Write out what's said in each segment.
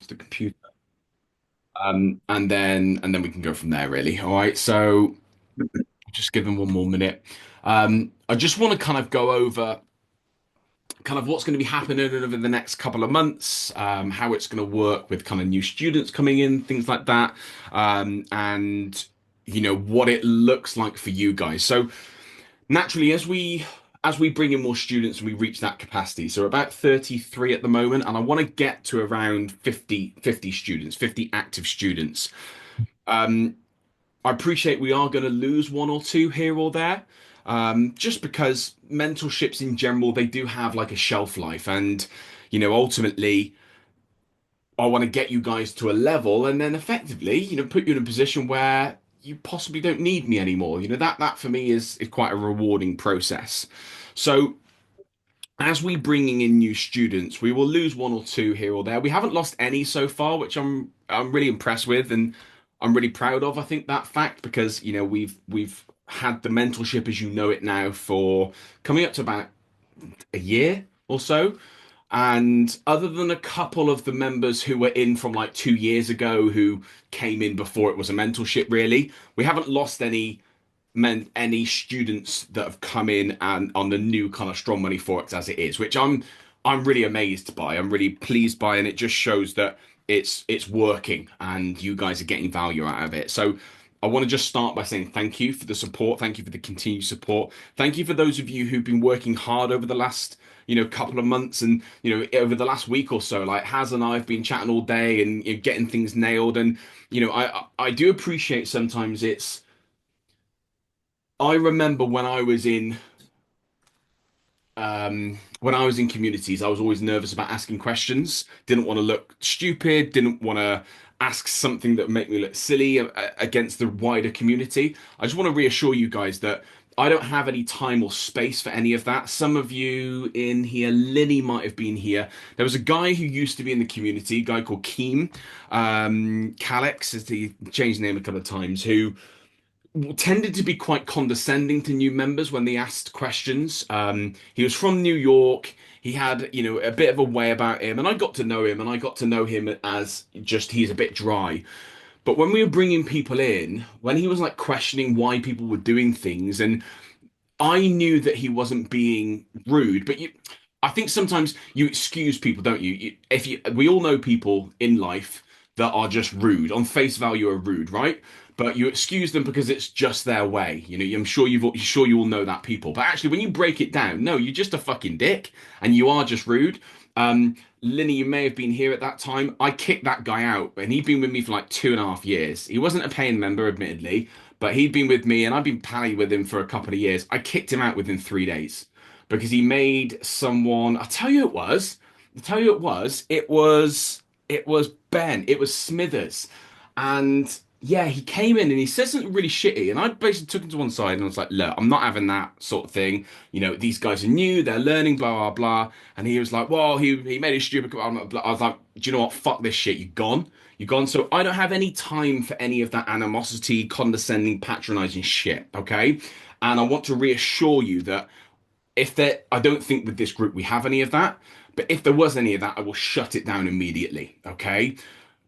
the computer, and then we can go from there. Really. All right. So just give them one more minute. I just want to kind of go over kind of what's going to be happening over the next couple of months, how it's going to work with kind of new students coming in, things like that, and what it looks like for you guys. So naturally, as we bring in more students and we reach that capacity, so about 33 at the moment, and I want to get to around 50 students, 50 active students. Um, I appreciate we are going to lose one or two here or there, just because mentorships in general, they do have like a shelf life. And, ultimately, I want to get you guys to a level and then effectively, put you in a position where you possibly don't need me anymore. That for me is quite a rewarding process. So as we bringing in new students, we will lose one or two here or there. We haven't lost any so far, which I'm really impressed with, and I'm really proud of. I think that fact because we've had the mentorship as you know it now for coming up to about a year or so. And other than a couple of the members who were in from like 2 years ago who came in before it was a mentorship, really, we haven't lost any students that have come in and on the new kind of strong money forex as it is, which I'm really amazed by. I'm really pleased by, and it just shows that it's working and you guys are getting value out of it. So I want to just start by saying thank you for the support. Thank you for the continued support. Thank you for those of you who've been working hard over the last couple of months and over the last week or so. Like Haz and I have been chatting all day and getting things nailed. And I do appreciate sometimes it's. I remember when I was in communities, I was always nervous about asking questions. Didn't want to look stupid. Didn't want to ask something that would make me look silly against the wider community. I just want to reassure you guys that I don't have any time or space for any of that. Some of you in here, Linny might have been here. There was a guy who used to be in the community, a guy called Keem, Calix, as he changed the name a couple of times, who tended to be quite condescending to new members when they asked questions. He was from New York. He had, a bit of a way about him, and I got to know him, and I got to know him as just he's a bit dry. But when we were bringing people in, when he was like questioning why people were doing things, and I knew that he wasn't being rude, but I think sometimes you excuse people, don't you? We all know people in life that are just rude, on face value are rude, right? But you excuse them because it's just their way. I'm sure you all know that people. But actually, when you break it down, no, you're just a fucking dick, and you are just rude. Linny, you may have been here at that time. I kicked that guy out, and he'd been with me for like 2.5 years. He wasn't a paying member, admittedly, but he'd been with me, and I've been pally with him for a couple of years. I kicked him out within 3 days because he made someone. I'll tell you it was. I'll tell you it was. It was Ben. It was Smithers, and yeah, he came in and he said something really shitty, and I basically took him to one side and I was like, "Look, I'm not having that sort of thing. These guys are new, they're learning, blah blah blah." And he was like, "Well, he made a stupid." I was like, "Do you know what? Fuck this shit. You're gone. You're gone." So I don't have any time for any of that animosity, condescending, patronizing shit. Okay, and I want to reassure you that I don't think with this group we have any of that. But if there was any of that, I will shut it down immediately. Okay,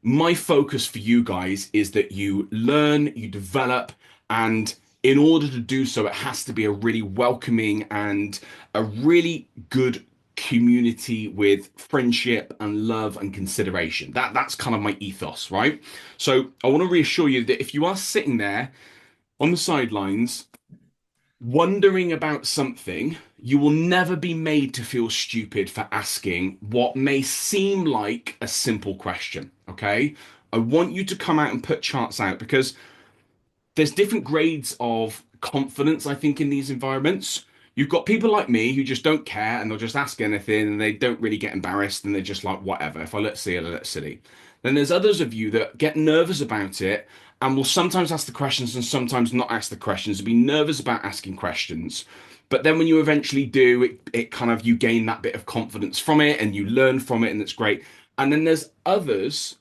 my focus for you guys is that you learn, you develop, and in order to do so, it has to be a really welcoming and a really good community with friendship and love and consideration. That's kind of my ethos, right? So I want to reassure you that if you are sitting there on the sidelines wondering about something, you will never be made to feel stupid for asking what may seem like a simple question. Okay. I want you to come out and put charts out because there's different grades of confidence, I think, in these environments. You've got people like me who just don't care and they'll just ask anything and they don't really get embarrassed and they're just like, whatever. If I look silly, I look silly. Then there's others of you that get nervous about it and will sometimes ask the questions and sometimes not ask the questions and be nervous about asking questions. But then when you eventually do, it kind of you gain that bit of confidence from it and you learn from it and it's great. And then there's others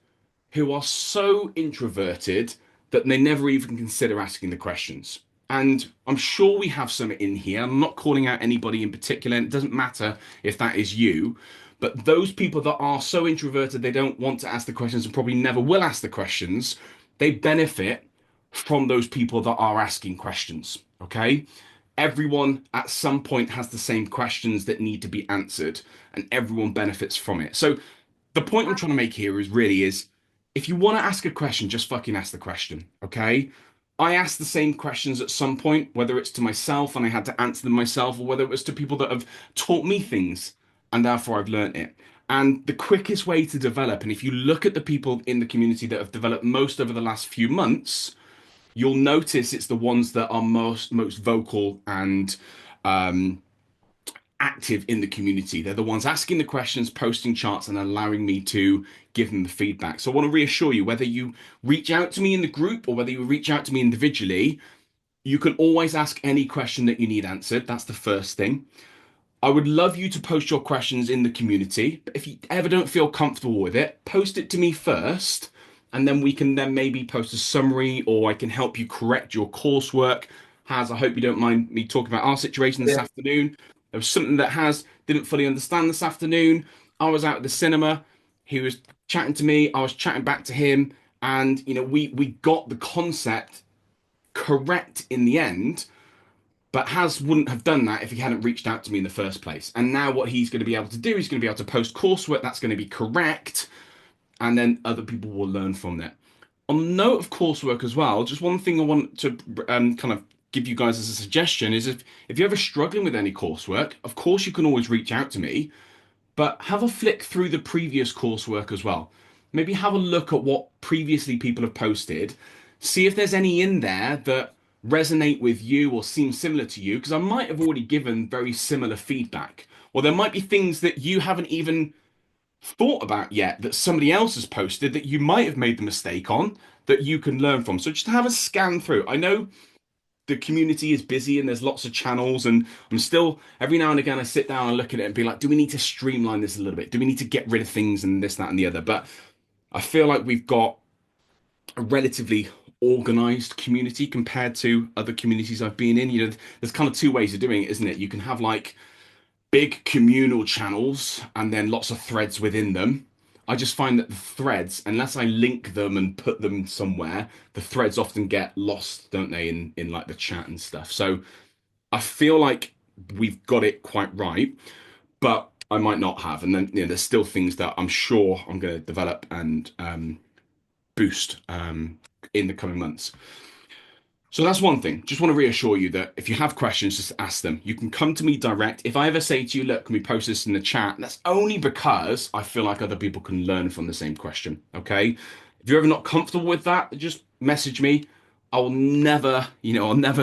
who are so introverted that they never even consider asking the questions. And I'm sure we have some in here. I'm not calling out anybody in particular, and it doesn't matter if that is you. But those people that are so introverted, they don't want to ask the questions and probably never will ask the questions, they benefit from those people that are asking questions. Okay. Everyone at some point has the same questions that need to be answered, and everyone benefits from it. So the point I'm trying to make here is if you want to ask a question, just fucking ask the question. Okay. I asked the same questions at some point, whether it's to myself and I had to answer them myself, or whether it was to people that have taught me things and therefore I've learned it. And the quickest way to develop, and if you look at the people in the community that have developed most over the last few months, you'll notice it's the ones that are most vocal and um, active in the community. They're the ones asking the questions, posting charts, and allowing me to give them the feedback. So I want to reassure you, whether you reach out to me in the group or whether you reach out to me individually, you can always ask any question that you need answered. That's the first thing. I would love you to post your questions in the community, but if you ever don't feel comfortable with it, post it to me first, and then we can then maybe post a summary, or I can help you correct your coursework. Has, I hope you don't mind me talking about our situation this Yeah. afternoon. There was something that Has didn't fully understand this afternoon. I was out at the cinema. He was chatting to me. I was chatting back to him, and we got the concept correct in the end, but Has wouldn't have done that if he hadn't reached out to me in the first place. And now what he's going to be able to do, he's going to be able to post coursework that's going to be correct, and then other people will learn from that. On the note of coursework as well, just one thing I want to kind of give you guys as a suggestion is if you're ever struggling with any coursework, of course you can always reach out to me, but have a flick through the previous coursework as well. Maybe have a look at what previously people have posted. See if there's any in there that resonate with you or seem similar to you, because I might have already given very similar feedback. Or there might be things that you haven't even thought about yet that somebody else has posted that you might have made the mistake on that you can learn from. So just have a scan through. I know the community is busy and there's lots of channels, and I'm still every now and again I sit down and look at it and be like, do we need to streamline this a little bit? Do we need to get rid of things and this, that, and the other? But I feel like we've got a relatively organized community compared to other communities I've been in. There's kind of two ways of doing it, isn't it? You can have like big communal channels and then lots of threads within them. I just find that the threads, unless I link them and put them somewhere, the threads often get lost, don't they, in like the chat and stuff. So I feel like we've got it quite right, but I might not have. And then there's still things that I'm sure I'm going to develop and boost in the coming months. So that's one thing. Just want to reassure you that if you have questions, just ask them. You can come to me direct. If I ever say to you, look, can we post this in the chat? That's only because I feel like other people can learn from the same question. Okay. If you're ever not comfortable with that, just message me. I'll never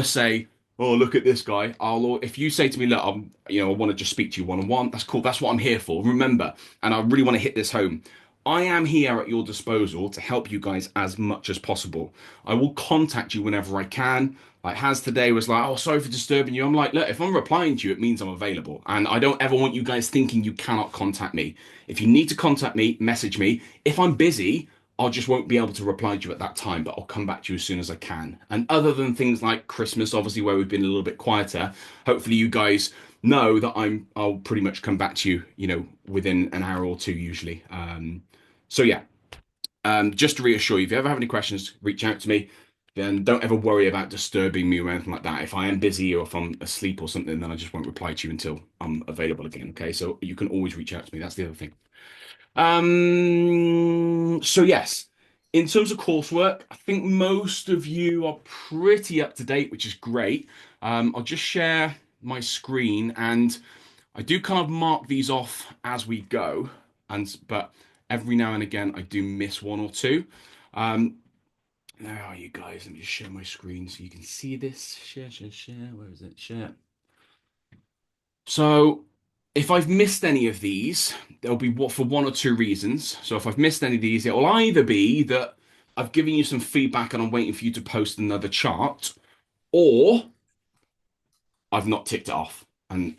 say, oh, look at this guy. If you say to me, look, I want to just speak to you one on one, that's cool. That's what I'm here for. Remember, and I really want to hit this home. I am here at your disposal to help you guys as much as possible. I will contact you whenever I can. Like Has today was like, oh, sorry for disturbing you. I'm like, look, if I'm replying to you, it means I'm available. And I don't ever want you guys thinking you cannot contact me. If you need to contact me, message me. If I'm busy, I just won't be able to reply to you at that time, but I'll come back to you as soon as I can. And other than things like Christmas, obviously, where we've been a little bit quieter, hopefully you guys know that I'll pretty much come back to you, within an hour or two usually. So yeah, just to reassure you, if you ever have any questions, reach out to me. Then don't ever worry about disturbing me or anything like that. If I am busy or if I'm asleep or something, then I just won't reply to you until I'm available again. Okay, so you can always reach out to me. That's the other thing. So yes, in terms of coursework, I think most of you are pretty up to date, which is great. I'll just share my screen, and I do kind of mark these off as we go, but every now and again I do miss one or two. Um, there are you guys. Let me just share my screen so you can see this. Share, share, share. Where is it? Share. So if I've missed any of these, there'll be what for one or two reasons. So if I've missed any of these, it will either be that I've given you some feedback and I'm waiting for you to post another chart, or I've not ticked it off. And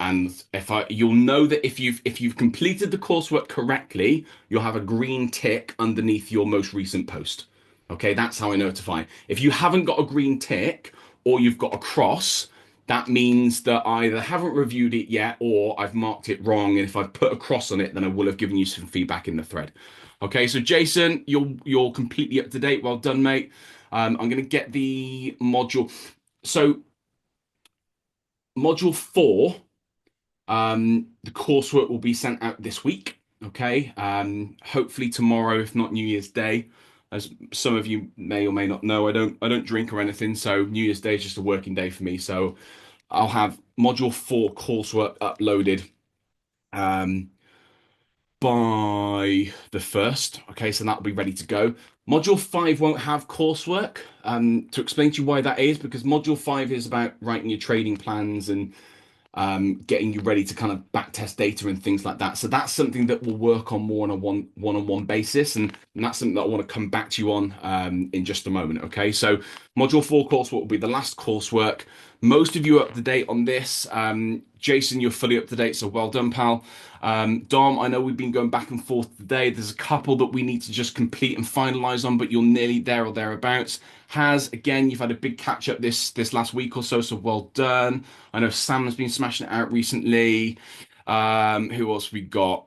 you'll know that if you've completed the coursework correctly, you'll have a green tick underneath your most recent post. Okay, that's how I notify. If you haven't got a green tick or you've got a cross, that means that I either haven't reviewed it yet or I've marked it wrong. And if I've put a cross on it, then I will have given you some feedback in the thread. Okay, so Jason, you're completely up to date. Well done, mate. I'm going to get the module. So module four, the coursework will be sent out this week. Okay, hopefully tomorrow, if not New Year's Day. As some of you may or may not know, I don't drink or anything, so New Year's Day is just a working day for me. So I'll have module four coursework uploaded um, by the first. Okay, so that'll be ready to go. Module five won't have coursework. To explain to you why that is, because module five is about writing your trading plans and getting you ready to kind of back test data and things like that. So that's something that we'll work on more on a one-on-one basis, and that's something that I want to come back to you on in just a moment. Okay, so module four coursework will be the last coursework. Most of you are up to date on this. Jason, you're fully up to date, so well done, pal. Dom, I know we've been going back and forth today. There's a couple that we need to just complete and finalize on, but you're nearly there or thereabouts. Has again, you've had a big catch up this last week or so, so well done. I know Sam's been smashing it out recently. Who else we got?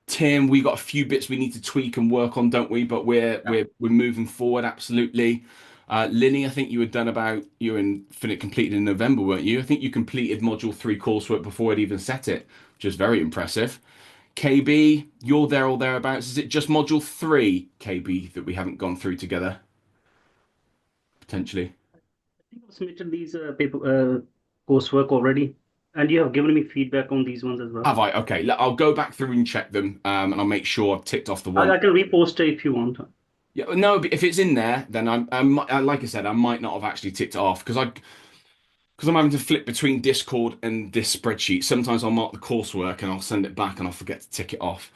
Tim, we got a few bits we need to tweak and work on, don't we? But Yeah. we're moving forward, absolutely. Linny, I think you were done about you and Finit completed in November, weren't you? I think you completed module three coursework before I'd even set it, which is very impressive. KB, you're there or thereabouts. Is it just module three, KB, that we haven't gone through together, potentially? I think I've submitted these coursework already, and you have given me feedback on these ones as well. Have I? Okay, I'll go back through and check them, and I'll make sure I've ticked off the I, one. I can repost it if you want. Yeah, no, but if it's in there, then like I said, I might not have actually ticked it off because I'm having to flip between Discord and this spreadsheet. Sometimes I'll mark the coursework and I'll send it back and I'll forget to tick it off.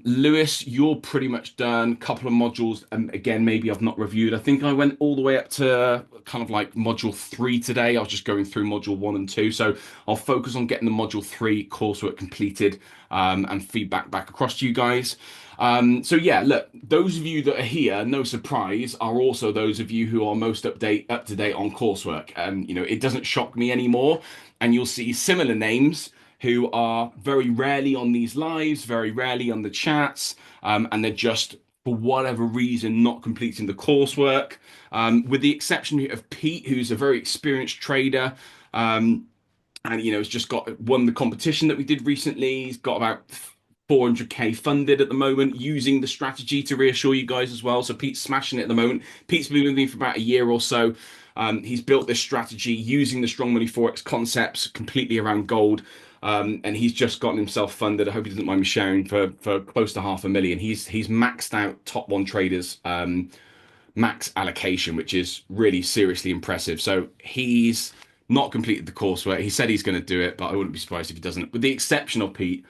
Lewis, you're pretty much done. Couple of modules, and again, maybe I've not reviewed. I think I went all the way up to kind of like module three today. I was just going through module one and two, so I'll focus on getting the module three coursework completed and feedback back across to you guys. So yeah, look, those of you that are here, no surprise, are also those of you who are most up to date on coursework. It doesn't shock me anymore, and you'll see similar names who are very rarely on these lives, very rarely on the chats, and they're just for whatever reason not completing the coursework. With the exception of Pete, who's a very experienced trader. And has just got won the competition that we did recently. He's got about 400k funded at the moment using the strategy to reassure you guys as well. So Pete's smashing it at the moment. Pete's been with me for about a year or so. He's built this strategy using the strong money Forex concepts completely around gold. And he's just gotten himself funded. I hope he doesn't mind me sharing for close to 500,000. He's maxed out top one traders max allocation, which is really seriously impressive. So he's not completed the coursework. He said he's going to do it, but I wouldn't be surprised if he doesn't. With the exception of Pete,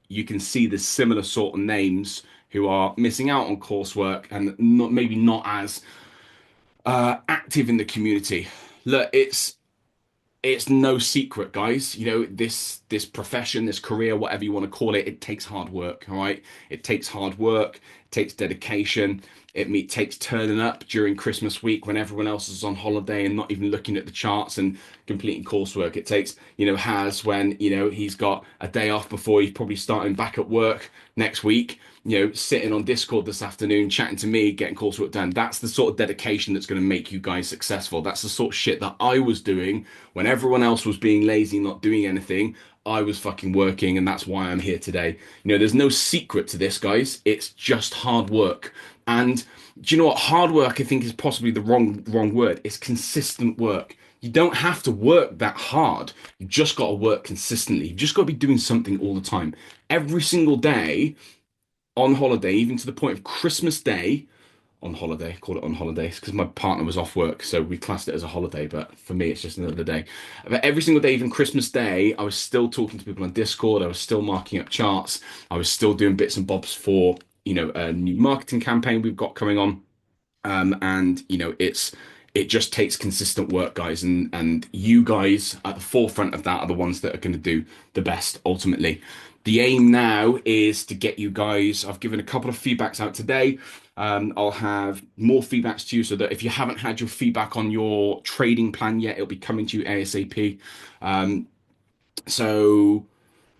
you can see the similar sort of names who are missing out on coursework and maybe not as active in the community. Look, it's no secret, guys. This profession, this career, whatever you want to call it, it takes hard work. All right, it takes hard work, it takes dedication. It takes turning up during Christmas week when everyone else is on holiday and not even looking at the charts and completing coursework. It takes, Has when he's got a day off before he's probably starting back at work next week. Sitting on Discord this afternoon, chatting to me, getting coursework done. That's the sort of dedication that's going to make you guys successful. That's the sort of shit that I was doing when everyone else was being lazy, not doing anything. I was fucking working, and that's why I'm here today. There's no secret to this, guys. It's just hard work. And do you know what? Hard work, I think, is possibly the wrong word. It's consistent work. You don't have to work that hard. You've just got to work consistently. You've just got to be doing something all the time. Every single day on holiday, even to the point of Christmas Day on holiday, call it on holidays, because my partner was off work, so we classed it as a holiday, but for me, it's just another day. But every single day, even Christmas Day, I was still talking to people on Discord, I was still marking up charts, I was still doing bits and bobs for, a new marketing campaign we've got coming on. And it just takes consistent work, guys, and you guys at the forefront of that are the ones that are going to do the best ultimately. The aim now is to get you guys. I've given a couple of feedbacks out today. I'll have more feedbacks to you so that if you haven't had your feedback on your trading plan yet, it'll be coming to you ASAP. Um, so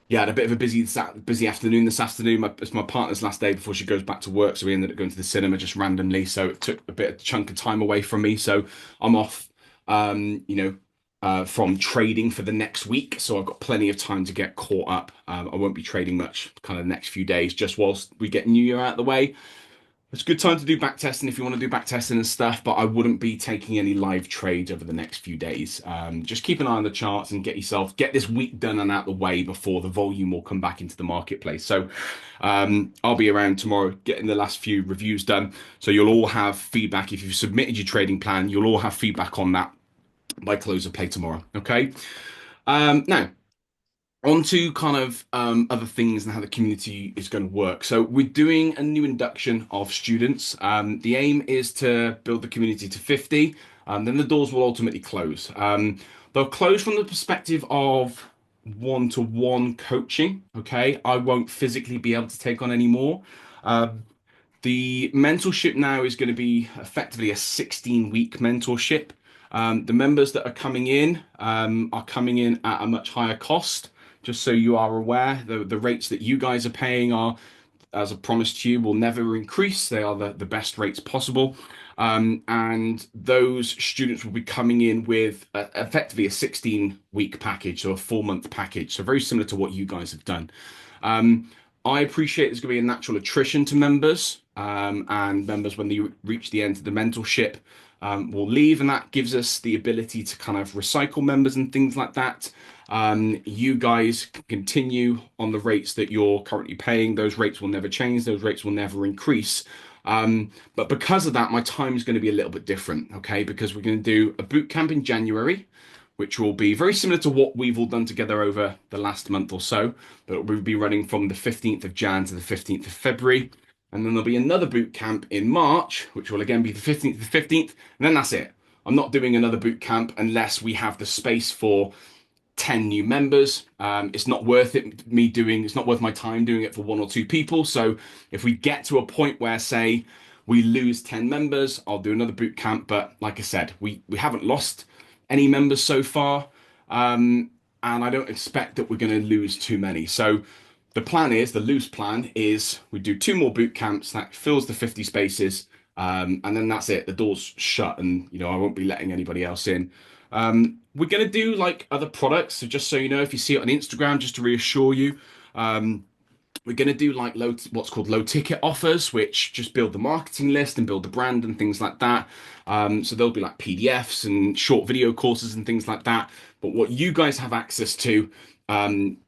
yeah, I had a bit of a busy afternoon this afternoon. It's my partner's last day before she goes back to work, so we ended up going to the cinema just randomly. So it took a bit of chunk of time away from me. So I'm off, from trading for the next week. So I've got plenty of time to get caught up. I won't be trading much kind of the next few days, just whilst we get New Year out of the way. It's a good time to do back testing if you want to do back testing and stuff, but I wouldn't be taking any live trades over the next few days. Just keep an eye on the charts and get this week done and out the way before the volume will come back into the marketplace. So I'll be around tomorrow getting the last few reviews done. So you'll all have feedback. If you've submitted your trading plan, you'll all have feedback on that by close of play tomorrow. Okay. Now, on to kind of other things and how the community is going to work. So we're doing a new induction of students. The aim is to build the community to 50. Then the doors will ultimately close. They'll close from the perspective of one-to-one coaching. Okay, I won't physically be able to take on any more. Um, the mentorship now is going to be effectively a 16-week mentorship. The members that are coming in at a much higher cost. Just so you are aware, the rates that you guys are paying are, as I promised you, will never increase. They are the best rates possible. And those students will be coming in with effectively a 16-week package, so a 4-month package. So very similar to what you guys have done. Um, I appreciate there's going to be a natural attrition to members, and members, when they reach the end of the mentorship, will leave, and that gives us the ability to kind of recycle members and things like that. You guys can continue on the rates that you're currently paying. Those rates will never change. Those rates will never increase. But because of that, my time is going to be a little bit different, okay? Because we're going to do a boot camp in January, which will be very similar to what we've all done together over the last month or so. But we'll be running from the 15th of Jan to the 15th of February. And then there'll be another boot camp in March, which will again be the 15th to the 15th. And then that's it. I'm not doing another boot camp unless we have the space for 10 new members. It's not worth it's not worth my time doing it for one or two people. So if we get to a point where, say, we lose 10 members, I'll do another boot camp. But like I said, we haven't lost any members so far. And I don't expect that we're going to lose too many. So the loose plan is we do two more boot camps that fills the 50 spaces. And then that's it. The door's shut, and I won't be letting anybody else in. We're going to do like other products. So just so you know, if you see it on Instagram, just to reassure you, we're going to do like what's called low ticket offers, which just build the marketing list and build the brand and things like that. So there'll be like PDFs and short video courses and things like that. But what you guys have access to,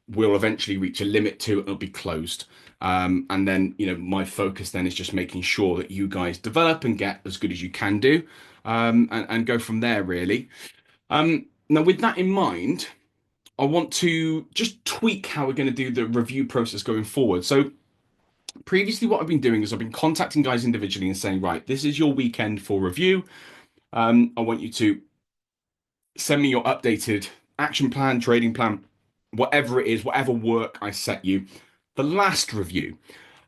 will eventually reach a limit to, and it'll be closed. And then, my focus then is just making sure that you guys develop and get as good as you can do, and go from there, really. Now, with that in mind, I want to just tweak how we're going to do the review process going forward. So previously, what I've been doing is I've been contacting guys individually and saying, right, this is your weekend for review. I want you to send me your updated action plan, trading plan, whatever it is, whatever work I set you. The last review.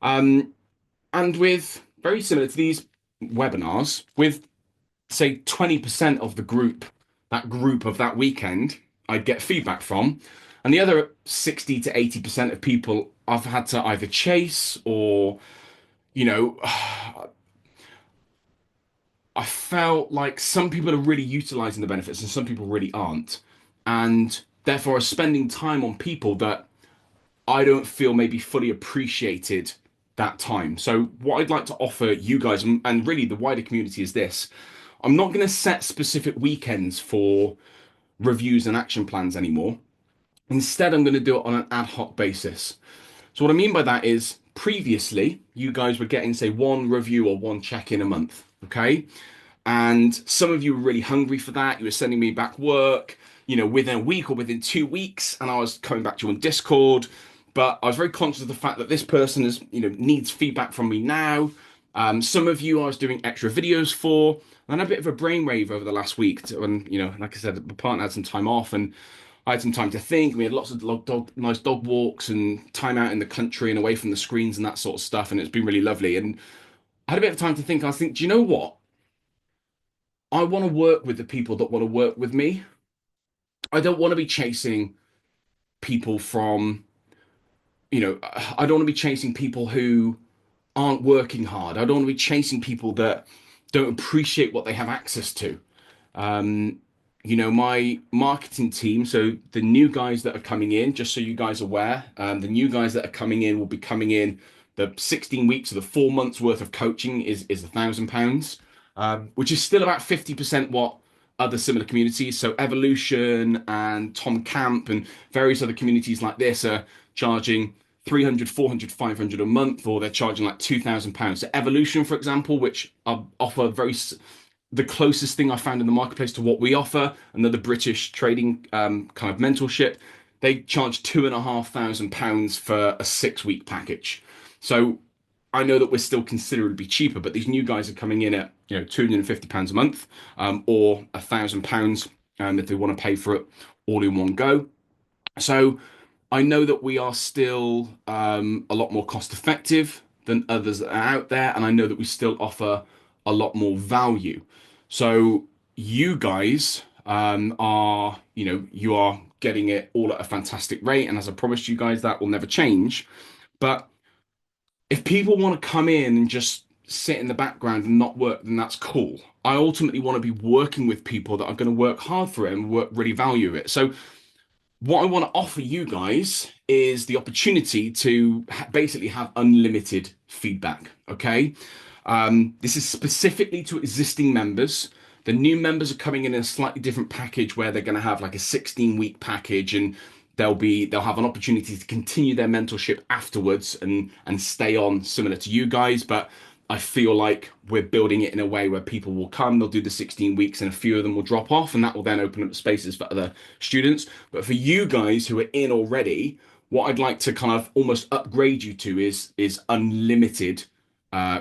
And with very similar to these webinars, with say 20% of the group, that group of that weekend, I'd get feedback from. And the other 60 to 80% of people I've had to either chase or, you know, I felt like some people are really utilizing the benefits and some people really aren't. And therefore are spending time on people that I don't feel maybe fully appreciated that time. So what I'd like to offer you guys and really the wider community is this. I'm not going to set specific weekends for reviews and action plans anymore. Instead, I'm going to do it on an ad hoc basis. So what I mean by that is previously you guys were getting, say, one review or one check-in a month, okay? And some of you were really hungry for that. You were sending me back work, within a week or within 2 weeks, and I was coming back to you on Discord. But I was very conscious of the fact that this person needs feedback from me now. Some of you I was doing extra videos for. And I had a bit of a brainwave over the last week. And, like I said, my partner had some time off, and I had some time to think. We had lots of nice dog walks and time out in the country and away from the screens and that sort of stuff. And it's been really lovely. And I had a bit of time to think. I was thinking, do you know what? I want to work with the people that want to work with me. I don't want to be chasing people from, I don't want to be chasing people who aren't working hard. I don't want to be chasing people that don't appreciate what they have access to. Um, my marketing team, so the new guys that are coming in, just so you guys are aware, the new guys that are coming in will be coming in the 16 weeks or the 4 months worth of coaching is £1,000, which is still about 50% what other similar communities, so Evolution and Tom Camp and various other communities like this are charging 300, 400, 500 a month, or they're charging like £2,000. So Evolution, for example, which offer the closest thing I found in the marketplace to what we offer, another British trading kind of mentorship. They charge £2,500 for a 6 week package. So I know that we're still considerably cheaper, but these new guys are coming in at £250 a month, or £1,000 if they want to pay for it all in one go. So I know that we are still a lot more cost effective than others that are out there, and I know that we still offer a lot more value. So you guys you are getting it all at a fantastic rate, and as I promised you guys, that will never change. But if people want to come in and just sit in the background and not work, then that's cool. I ultimately want to be working with people that are going to work hard for it and work really value it. So what I want to offer you guys is the opportunity to basically have unlimited feedback. Okay. This is specifically to existing members. The new members are coming in a slightly different package where they're going to have like a 16-week package, and they'll have an opportunity to continue their mentorship afterwards and stay on similar to you guys. But I feel like we're building it in a way where people will come, they'll do the 16 weeks, and a few of them will drop off, and that will then open up spaces for other students. But for you guys who are in already, what I'd like to kind of almost upgrade you to is unlimited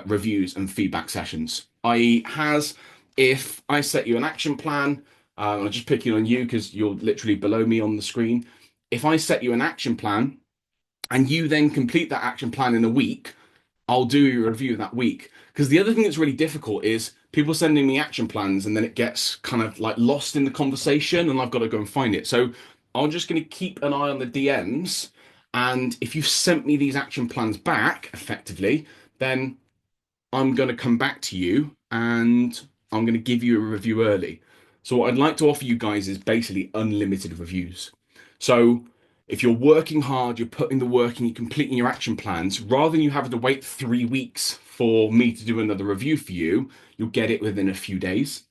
reviews and feedback sessions. I.e., has if I set you an action plan, I'm just picking on you because you're literally below me on the screen. If I set you an action plan and you then complete that action plan in a week, I'll do a review that week. Because the other thing that's really difficult is people sending me action plans and then it gets kind of like lost in the conversation and I've got to go and find it. So I'm just going to keep an eye on the DMs. And if you've sent me these action plans back effectively, then I'm going to come back to you and I'm going to give you a review early. So what I'd like to offer you guys is basically unlimited reviews. So if you're working hard, you're putting the work in, you're completing your action plans, rather than you having to wait 3 weeks for me to do another review for you, you'll get it within a few days.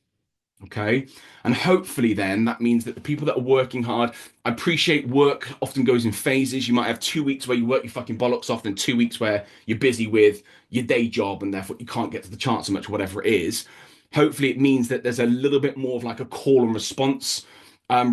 Okay. And hopefully then that means that the people that are working hard, I appreciate work often goes in phases. You might have 2 weeks where you work your fucking bollocks off, and 2 weeks where you're busy with your day job and therefore you can't get to the chart so much, whatever it is. Hopefully it means that there's a little bit more of like a call and response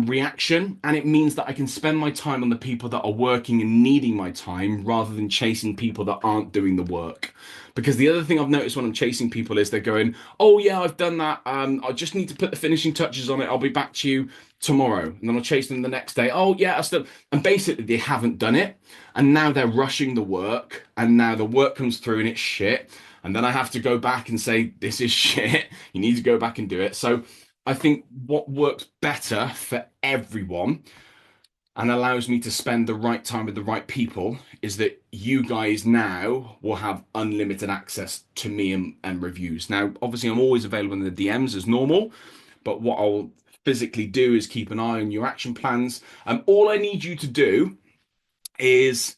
reaction. And it means that I can spend my time on the people that are working and needing my time rather than chasing people that aren't doing the work. Because the other thing I've noticed when I'm chasing people is they're going, oh, yeah, I've done that. I just need to put the finishing touches on it. I'll be back to you tomorrow. And then I'll chase them the next day. Oh, yeah, I still. And basically, they haven't done it. And now they're rushing the work. And now the work comes through and it's shit. And then I have to go back and say, this is shit. You need to go back and do it. So I think what works better for everyone and allows me to spend the right time with the right people is that you guys now will have unlimited access to me and reviews. Now, obviously, I'm always available in the DMs as normal, but what I'll physically do is keep an eye on your action plans. And all I need you to do is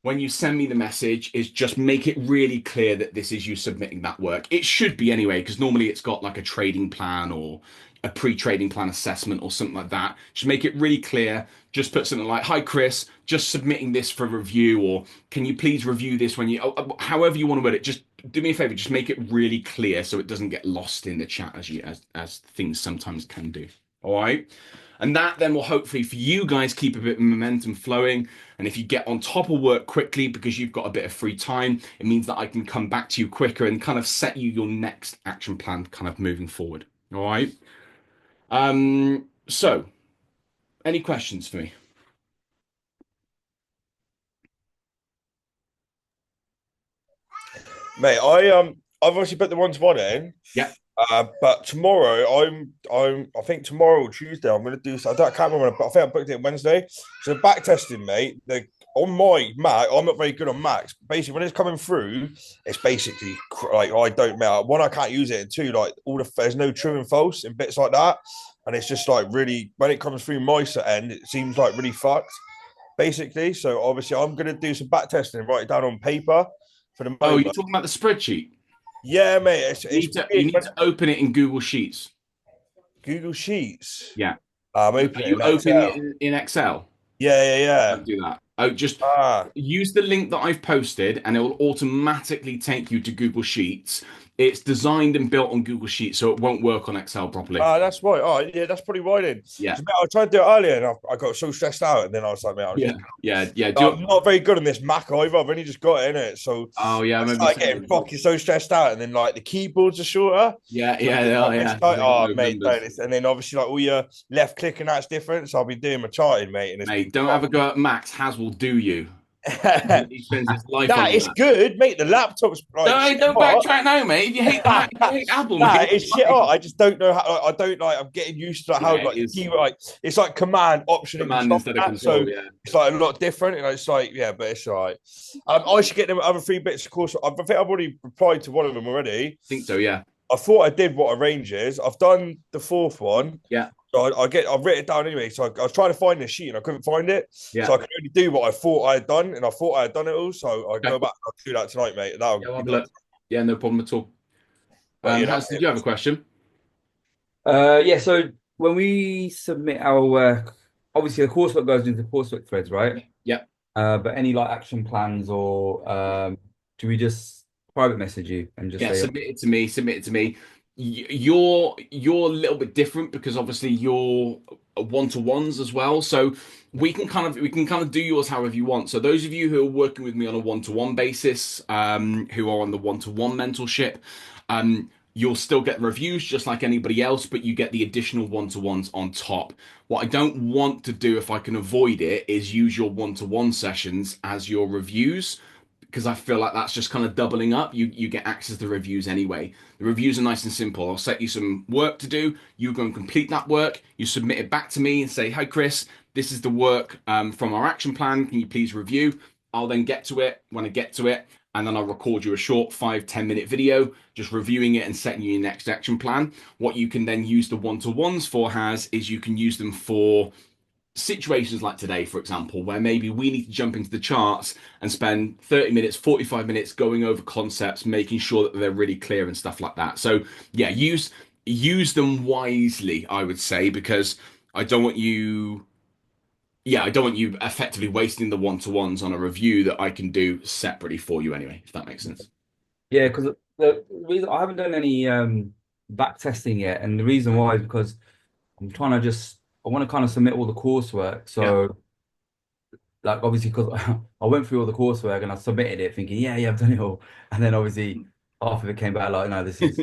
when you send me the message is just make it really clear that this is you submitting that work. It should be anyway, because normally it's got like a trading plan or a pre-trading plan assessment or something like that. Just make it really clear. Just put something like, "Hi Chris, just submitting this for review," or "Can you please review this when you," however you want to word it. Just do me a favor, just make it really clear so it doesn't get lost in the chat as things sometimes can do. All right. And that then will hopefully for you guys keep a bit of momentum flowing. And if you get on top of work quickly because you've got a bit of free time, it means that I can come back to you quicker and kind of set you your next action plan kind of moving forward. All right. So Any questions for me? Mate, I've obviously put the 1-to-1 in. Yeah. But tomorrow, I think tomorrow or Tuesday, I'm gonna do. I can't remember, but I think I booked it Wednesday. So back testing, mate. On my Mac, I'm not very good on Macs. Basically, when it's coming through, it's basically like I don't matter. One, I can't use it, and two, like there's no true and false and bits like that, and it's just like really when it comes through my end, it seems like really fucked, basically. So obviously, I'm gonna do some back testing and write it down on paper for the Oh, you're moment. talking about the spreadsheet. Yeah, mate, it's You weird. need to open it in Google Sheets. Google Sheets. Yeah. I'm Are opening you in opening it Excel. in Excel? Yeah, yeah, yeah. Don't do that. Oh, just Ah, use the link that I've posted and it will automatically take you to Google Sheets. It's designed and built on Google Sheets, so it won't work on Excel properly. that's right. Oh, yeah, that's probably why then. Yeah. 'Cause, mate, I tried to do it earlier and I got so stressed out, and then I was like, man, I'm Yeah. just. Yeah. Yeah. I'm not very good on this Mac either. I've only just got it in it, so Oh, yeah. I I remember you started saying getting that before. fucking so stressed out, and then like the keyboards are shorter. Yeah. So Yeah. They are. it's Yeah. like, They got oh no mate, don't. numbers. And then obviously like all your left click and that's different. So I'll be doing my charting, mate, and it's been Mate, don't have a go at Max. Has will do you. He spends his life nah, on it's that. good, mate. The laptop's like Don't, shit don't hot. backtrack now, mate. If you hate the Mac, if you hate Apple, Nah, mate, it's it's shit fine. hot. I just don't know how. I don't like. I'm getting used to like, how Yeah, it like the is key like it's like command, option, and command control. instead of And that, so control. Yeah, I it's like a lot different. And it's like yeah, but it's all right. I should get them other three bits. Of course, I think I've already replied to one of them already. think so. Yeah, I thought I did what a range is. I've done the fourth one. yeah, So I've written it down anyway. So I was trying to find the sheet and I couldn't find it. yeah. So I could only do what I thought I had done, and I thought I had done it all. So I Okay. go back and I'll do that tonight, mate. That'll Yeah, I'll be have a done. look. Yeah, no problem at all. But yeah, Has that's did it. you have a question? Yeah, so when we submit our work, obviously the coursework goes into coursework threads, right? Yeah, But any like action plans or do we just private message you and just yeah. say, Submit it to me. Submit it to me. You're a little bit different because obviously you're one-to-ones as well. So we can kind of do yours however you want. So those of you who are working with me on a one-to-one basis, who are on the one-to-one mentorship, you'll still get reviews just like anybody else, but you get the additional one-to-ones on top. What I don't want to do if I can avoid it is use your one-to-one sessions as your reviews because I feel like that's just kind of doubling up. You get access to the reviews anyway. The reviews are nice and simple. I'll set you some work to do. You go and complete that work. You submit it back to me and say, "Hi, Chris. This is the work from our action plan. Can you please review?" I'll then get to it when I get to it, and then I'll record you a short 5-10 minute video just reviewing it and setting you your next action plan. What you can then use the one-to-ones for has is you can use them for situations like today, for example, where maybe we need to jump into the charts and spend 30 minutes, 45 minutes going over concepts, making sure that they're really clear and stuff like that. So yeah, use them wisely, I would say, because I don't want you I don't want you effectively wasting the one-to-ones on a review that I can do separately for you anyway, if that makes sense. yeah, because the reason I haven't done any back testing yet, and the reason why is because I'm trying to just I want to kind of submit all the coursework. Yeah. So like obviously because I went through all the coursework and I submitted it thinking, yeah, yeah, I've done it all. And then obviously half of it came back like, no, this is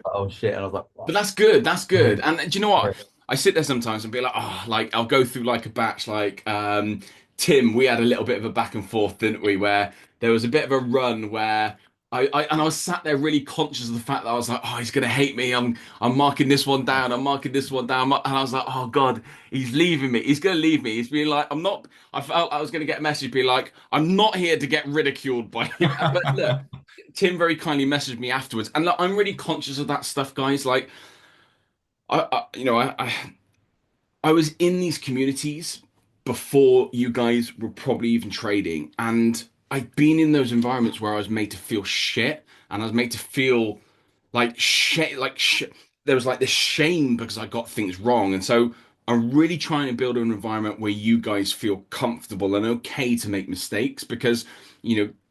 oh shit. And I was like, But what? that's good. That's good. Yeah. And do you know what? I sit there sometimes and be like, oh, like I'll go through like a batch like Tim, we had a little bit of a back and forth, didn't we? Where there was a bit of a run where I was sat there really conscious of the fact that I was like, oh, he's gonna hate me. I'm marking this one down. I'm marking this one down. And I was like, oh God, he's leaving me. He's gonna leave me. He's being like, I'm not. I felt I was gonna get a message being like, I'm not here to get ridiculed by you. But look, Tim very kindly messaged me afterwards, and look, I'm really conscious of that stuff, guys. Like, I was in these communities before you guys were probably even trading, and I'd been in those environments where I was made to feel shit, and I was made to feel like shit, there was like this shame because I got things wrong, and so I'm really trying to build an environment where you guys feel comfortable and okay to make mistakes because.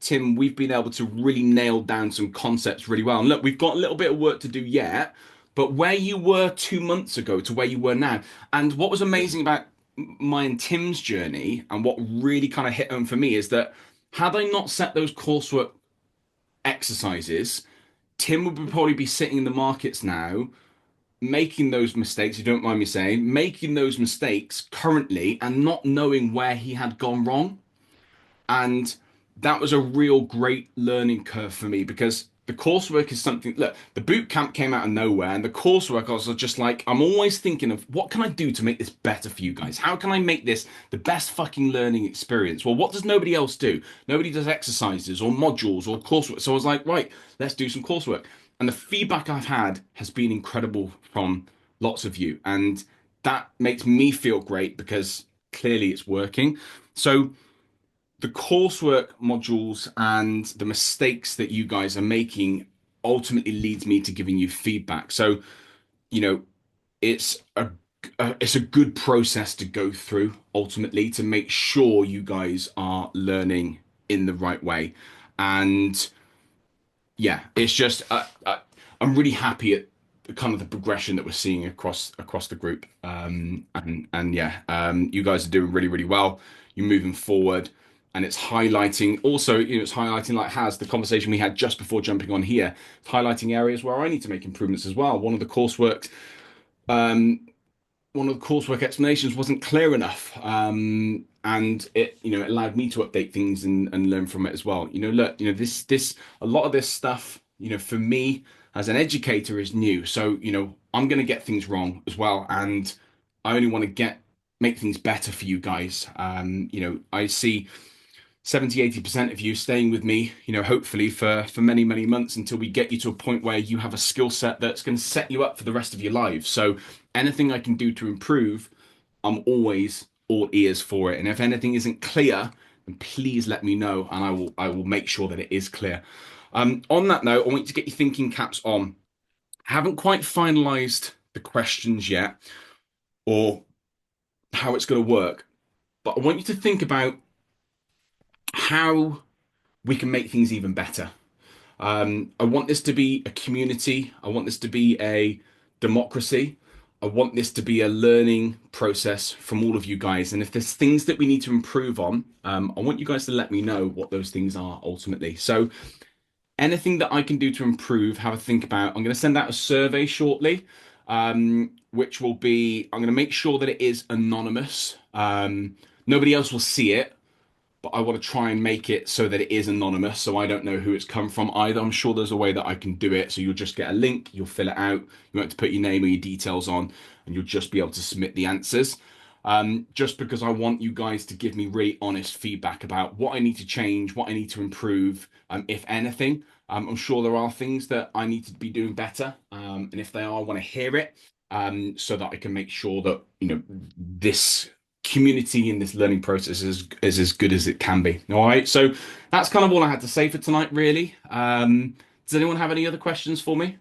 Tim, we've been able to really nail down some concepts really well. And look, we've got a little bit of work to do yet, but where you were 2 months ago to where you were now, and what was amazing about my and Tim's journey, and what really kind of hit home for me is that had I not set those coursework exercises, Tim would probably be sitting in the markets now making those mistakes, you don't mind me saying, making those mistakes currently and not knowing where he had gone wrong. And that was a real great learning curve for me because the coursework is something. Look, the boot camp came out of nowhere, and the coursework I was just like, I'm always thinking of what can I do to make this better for you guys? How can I make this the best fucking learning experience? Well, what does nobody else do? Nobody does exercises or modules or coursework. So I was like, right, let's do some coursework. And the feedback I've had has been incredible from lots of you, and that makes me feel great because clearly it's working. So the coursework modules and the mistakes that you guys are making ultimately leads me to giving you feedback. So, you know, it's a good process to go through ultimately to make sure you guys are learning in the right way. And yeah, it's just I'm really happy at the kind of the progression that we're seeing across the group. And yeah, you guys are doing really really well. You're moving forward, and it's highlighting also. It's highlighting like has the conversation we had just before jumping on here. It's highlighting areas where I need to make improvements as well. Um, one of the coursework explanations wasn't clear enough. And it allowed me to update things and learn from it as well. Look, a lot of this stuff, for me as an educator is new. So, I'm going to get things wrong as well. And I only want to make things better for you guys. I see 70-80% of you staying with me, hopefully for many, many months until we get you to a point where you have a skill set that's going to set you up for the rest of your lives. So anything I can do to improve, I'm always all ears for it. And if anything isn't clear, then please let me know and I will make sure that it is clear. On that note, I want you to get your thinking caps on. Haven't quite finalized the questions yet or how it's going to work, but I want you to think about how we can make things even better. I want this to be a community. I want this to be a democracy. I want this to be a learning process from all of you guys. And if there's things that we need to improve on, I want you guys to let me know what those things are ultimately. So anything that I can do to improve, have a think about. I'm going to send out a survey shortly, which will be, I'm going to make sure that it is anonymous. Nobody else will see it, but I want to try and make it so that it is anonymous, so I don't know who it's come from either. I'm sure there's a way that I can do it. So you'll just get a link, you'll fill it out, you won't have to put your name or your details on, and you'll just be able to submit the answers. Just because I want you guys to give me really honest feedback about what I need to change, what I need to improve, if anything. I'm sure there are things that I need to be doing better, and if they are, I want to hear it, so that I can make sure that this community in this learning process is as good as it can be. All right, so that's kind of all I had to say for tonight, really. Does anyone have any other questions for me?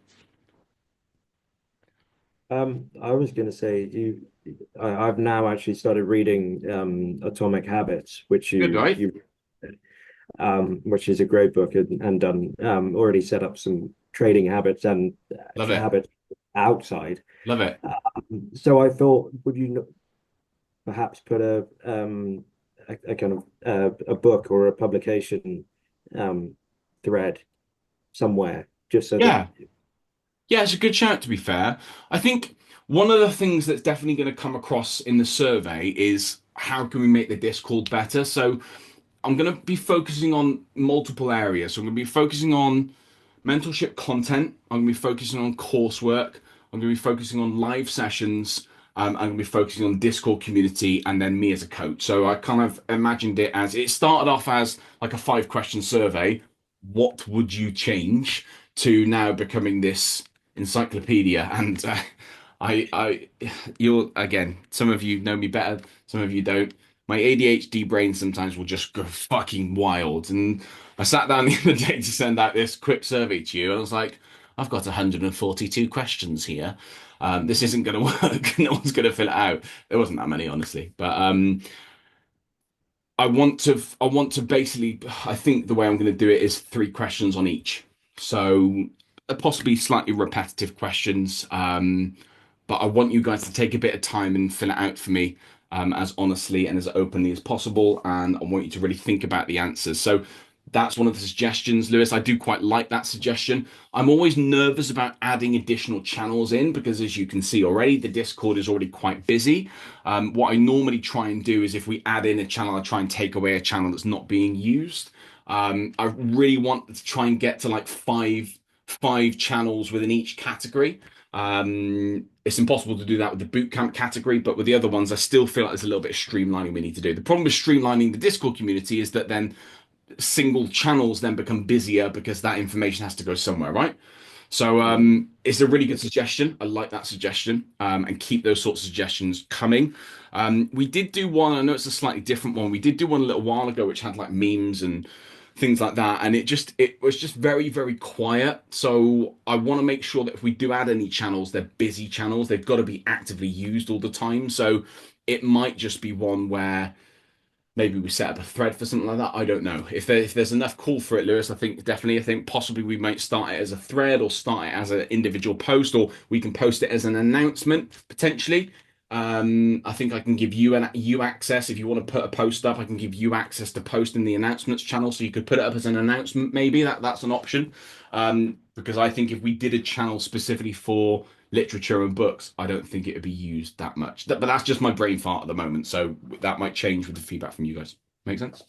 I was going to say I've now actually started reading Atomic Habits, which Good, right? which is a great book, and done already set up some trading habits and Love actual it. habits outside. Love it. So I thought, would you perhaps put a kind of a book or a publication thread somewhere, just so that Yeah. Yeah, it's a good shout, to be fair. I think one of the things that's definitely going to come across in the survey is how can we make the Discord better? So I'm going to be focusing on multiple areas. So I'm going to be focusing on mentorship content. I'm going to be focusing on coursework. I'm going to be focusing on live sessions. I'm going to be focusing on Discord community and then me as a coach. So I kind of imagined it as it started off as like a 5-question survey. What would you change to now becoming this encyclopedia? And you'll again, some of you know me better, some of you don't. My ADHD brain sometimes will just go fucking wild. And I sat down the other day to send out this quick survey to you, and I was like, I've got 142 questions here. This isn't going to work. No one's going to fill it out. There wasn't that many, honestly. But I want to basically, I think the way I'm going to do it is 3 questions on each. So possibly slightly repetitive questions. But I want you guys to take a bit of time and fill it out for me, as honestly and as openly as possible. And I want you to really think about the answers. So That's one of the suggestions, Lewis. I do quite like that suggestion. I'm always nervous about adding additional channels in because, as you can see already, the Discord is already quite busy. What I normally try and do is if we add in a channel, I try and take away a channel that's not being used. I really want to try and get to like five channels within each category. It's impossible to do that with the bootcamp category, but with the other ones, I still feel like there's a little bit of streamlining we need to do. The problem with streamlining the Discord community is that then single channels then become busier because that information has to go somewhere, right? So it's a really good suggestion. I like that suggestion, and keep those sorts of suggestions coming. We did do one. I know it's a slightly different one. We did do one a little while ago, which had like memes and things like that, and it was just very very quiet. So I want to make sure that if we do add any channels, they're busy channels. They've got to be actively used all the time. So it might just be one where maybe we set up a thread for something like that. I don't know. If there's enough call for it, Lewis, I think definitely. I think possibly we might start it as a thread or start it as an individual post, or we can post it as an announcement potentially. I think I can give you access if you want to put a post up. I can give you access to post in the announcements channel, so you could put it up as an announcement. Maybe that's an option. Because I think if we did a channel specifically for literature and books, I don't think it would be used that much. But that's just my brain fart at the moment, so that might change with the feedback from you guys. Make sense?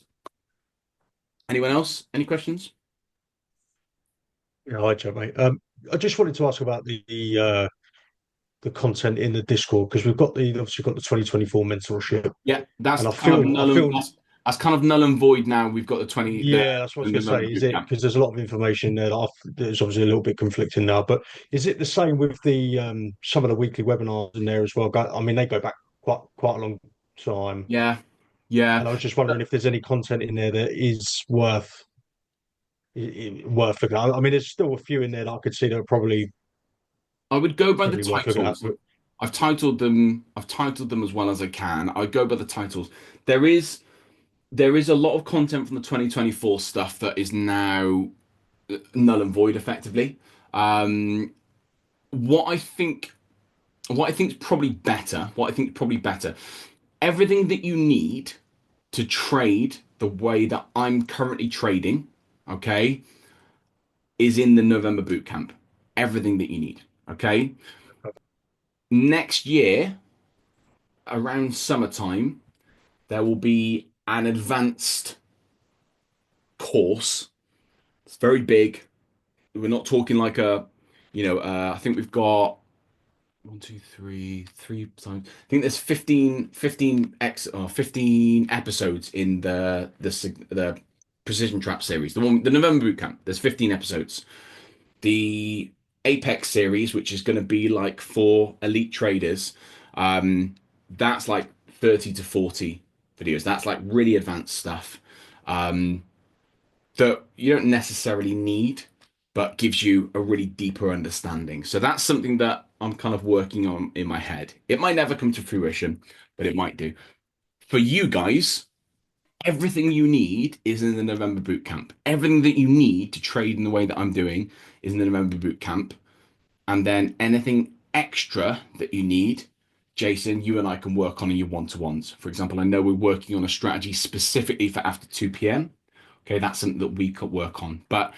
Anyone else? Any questions? Yeah, hi, Joe, mate. I just wanted to ask about the content in the Discord because we've got the obviously got the 2024 mentorship, Yeah, and I feel that's kind of null and void now. We've got yeah, that's what I the was going November to say. Is boot it camp. because there's a lot of information there there's obviously a little bit conflicting now, but is it the same with the some of the weekly webinars in there as well? I mean, they go back quite a long time, Yeah, yeah. and I was just wondering if there's any content in there that is worth looking at. I mean, there's still a few in there that I could see that are I would go by the probably worth looking at. titles. I've titled them. I've titled them as well as I can. I go by the titles. There is a lot of content from the 2024 stuff that is now null and void effectively. Um, what I think, what I think is probably better, everything that you need to trade the way that I'm currently trading, okay, is in the November bootcamp. Everything that you need, okay. Next year, around summertime, there will be an advanced course. It's very big. We're not talking like I think we've got one, two, three times. I think there's 15 episodes in the Precision Trap series. The November Bootcamp. There's 15 episodes. The Apex series, which is going to be like for elite traders, that's like 30 to 40 videos. That's like really advanced stuff. Um, that you don't necessarily need, but gives you a really deeper understanding. So that's something that I'm kind of working on in my head. It might never come to fruition, but it might do. For you guys, everything you need is in the November boot camp. Everything that you need to trade in the way that I'm doing is in the November boot camp. And then anything extra that you need, Jason, you and I can work on in your one-to-ones. For example, I know we're working on a strategy specifically for after 2 p.m. Okay, that's something that we could work on. But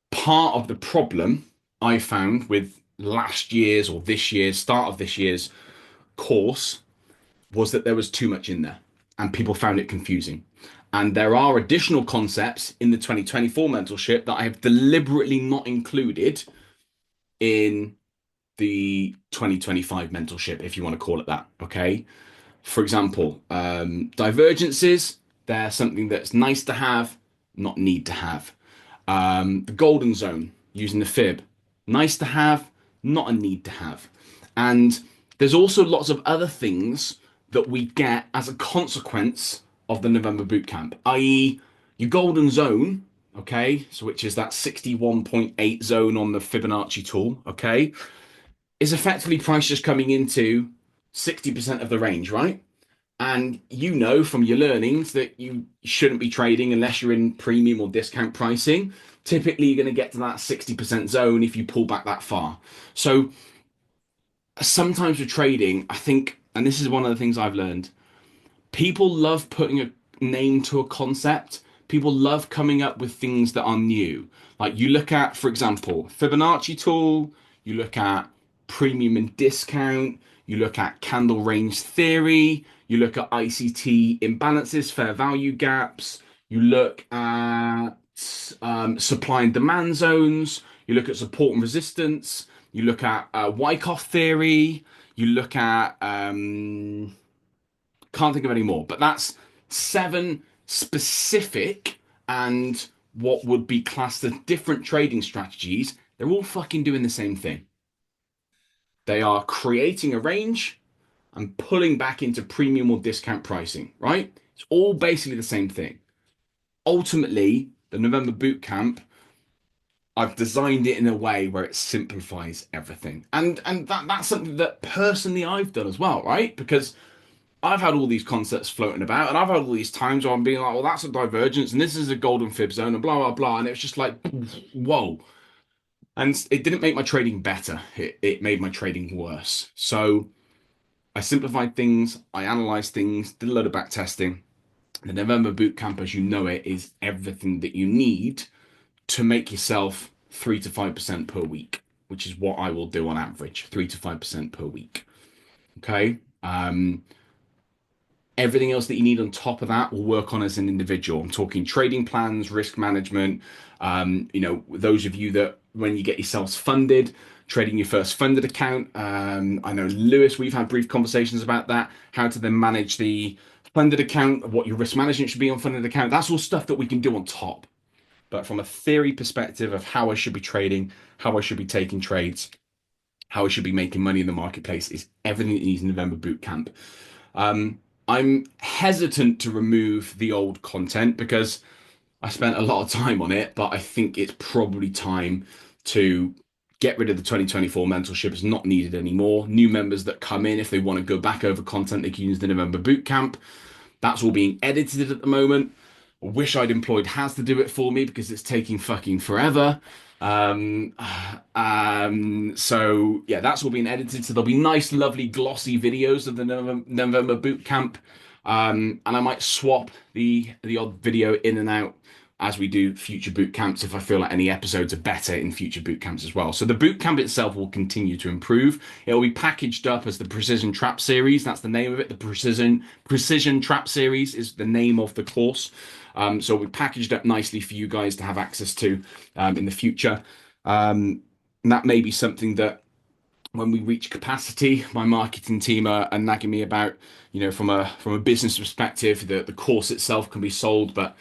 part of the problem I found with last year's or this year's start of this year's course was that there was too much in there and people found it confusing. And there are additional concepts in the 2024 mentorship that I have deliberately not included in the 2025 mentorship, if you want to call it that. Okay. For example, divergences, they're something that's nice to have, not need to have. The golden zone using the fib, nice to have, not a need to have. And there's also lots of other things that we get as a consequence of the November bootcamp, i.e., your golden zone, okay, so which is that 61.8 zone on the Fibonacci tool, okay, is effectively price just coming into 60% of the range, right? And you know from your learnings that you shouldn't be trading unless you're in premium or discount pricing. Typically, you're going to get to that 60% zone if you pull back that far. So sometimes with trading, I think, and this is one of the things I've learned, people love putting a name to a concept. People love coming up with things that are new. Like you look at, for example, Fibonacci tool, you look at premium and discount, you look at candle range theory, you look at ICT imbalances, fair value gaps, you look at supply and demand zones, you look at support and resistance, you look at Wyckoff theory, you look at can't think of any more, but that's seven specific and what would be classed as different trading strategies. They're all fucking doing the same thing. They are creating a range and pulling back into premium or discount pricing, right? It's all basically the same thing. Ultimately, the November boot camp, I've designed it in a way where it simplifies everything. And that's something that personally I've done as well, right? Because I've had all these concepts floating about, and I've had all these times where I'm being like, well, that's a divergence, and this is a golden fib zone, and blah, blah, blah. And it was just like, whoa. And it didn't make my trading better. It made my trading worse. So I simplified things, I analyzed things, did a load of back testing. The November bootcamp, as you know it, is everything that you need to make yourself 3 to 5% per week, which is what I will do on average, 3 to 5% per week. Okay. Everything else that you need on top of that will work on as an individual. I'm talking trading plans, risk management. Those of you that when you get yourselves funded, trading your first funded account. I know Lewis, we've had brief conversations about that, how to then manage the funded account, what your risk management should be on funded account. That's all stuff that we can do on top. But from a theory perspective of how I should be trading, how I should be taking trades, how I should be making money in the marketplace is everything that needs in November boot camp. I'm hesitant to remove the old content because I spent a lot of time on it, but I think it's probably time to get rid of the 2024 mentorship. It's not needed anymore. New members that come in, if they want to go back over content, they can use the November bootcamp. That's all being edited at the moment. I wish I'd employed Has to do it for me because it's taking fucking forever. So yeah, that's all being edited. So there'll be nice, lovely, glossy videos of the November boot camp. And I might swap the odd video in and out as we do future boot camps if I feel like any episodes are better in future boot camps as well. So the boot camp itself will continue to improve. It'll be packaged up as the Precision Trap series. That's the name of it. The Precision Trap series is the name of the course. So we packaged up nicely for you guys to have access to in the future. And that may be something that when we reach capacity, my marketing team are nagging me about, from a business perspective, the course itself can be sold, but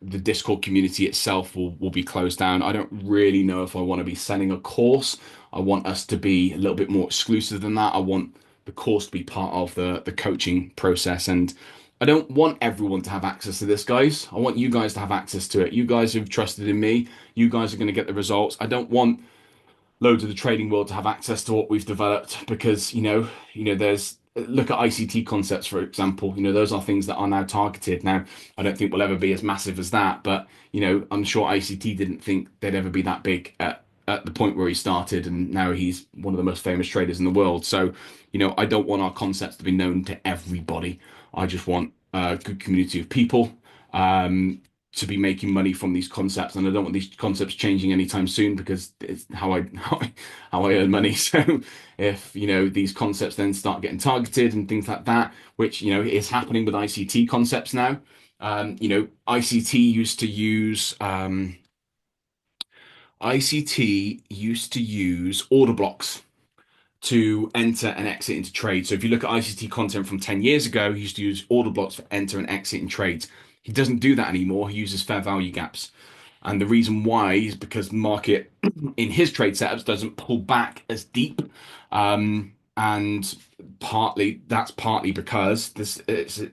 the Discord community itself will be closed down. I don't really know if I want to be selling a course. I want us to be a little bit more exclusive than that. I want the course to be part of the coaching process. And I don't want everyone to have access to this, guys. I want you guys to have access to it. You guys who've trusted in me, you guys are going to get the results. I don't want loads of the trading world to have access to what we've developed because there's look at ICT concepts, for example. Those are things that are now targeted. Now I don't think we'll ever be as massive as that, but I'm sure ICT didn't think they'd ever be that big at the point where he started, and now he's one of the most famous traders in the world. So I don't want our concepts to be known to everybody. I just want a good community of people to be making money from these concepts, and I don't want these concepts changing anytime soon because it's how I earn money. So if these concepts then start getting targeted and things like that, which is happening with ICT concepts now. ICT used to use order blocks to enter and exit into trades. So if you look at ICT content from 10 years ago, he used to use order blocks for enter and exit in trades. He doesn't do that anymore. He uses fair value gaps. And the reason why is because the market in his trade setups doesn't pull back as deep. And that's partly because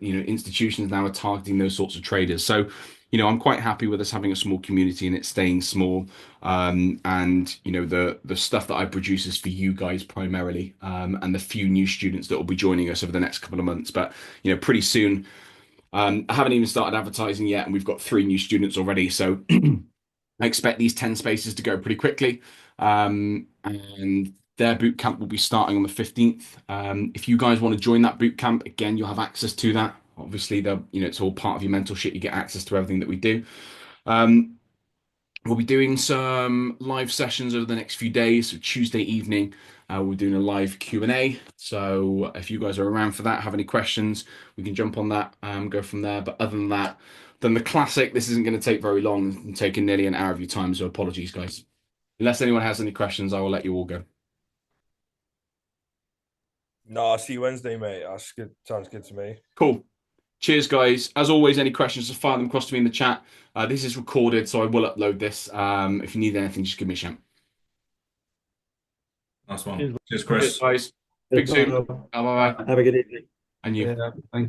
institutions now are targeting those sorts of traders. So I'm quite happy with us having a small community and it staying small. The stuff that I produce is for you guys primarily, and the few new students that will be joining us over the next couple of months. But pretty soon, I haven't even started advertising yet, and we've got 3 new students already. So I expect these 10 spaces to go pretty quickly. And their boot camp will be starting on the 15th. If you guys want to join that boot camp, again, you'll have access to that. Obviously, it's all part of your mentorship. You get access to everything that we do. We'll be doing some live sessions over the next few days. So Tuesday evening, we're doing a live Q&A. So if you guys are around for that, have any questions, we can jump on that, go from there. But other than that, then the classic, this isn't going to take very long and taking nearly an hour of your time. So apologies, guys. Unless anyone has any questions, I will let you all go. No, I'll see you Wednesday, mate. That's good. Sounds good to me. Cool. Cheers, guys. As always, any questions, just fire them across to me in the chat. This is recorded, so I will upload this. If you need anything, just give me a shout. Nice one. Cheers. Cheers, Cheers, Chris. guys. Speak soon. Bye bye. Have a good evening. And you. Yeah, thank you.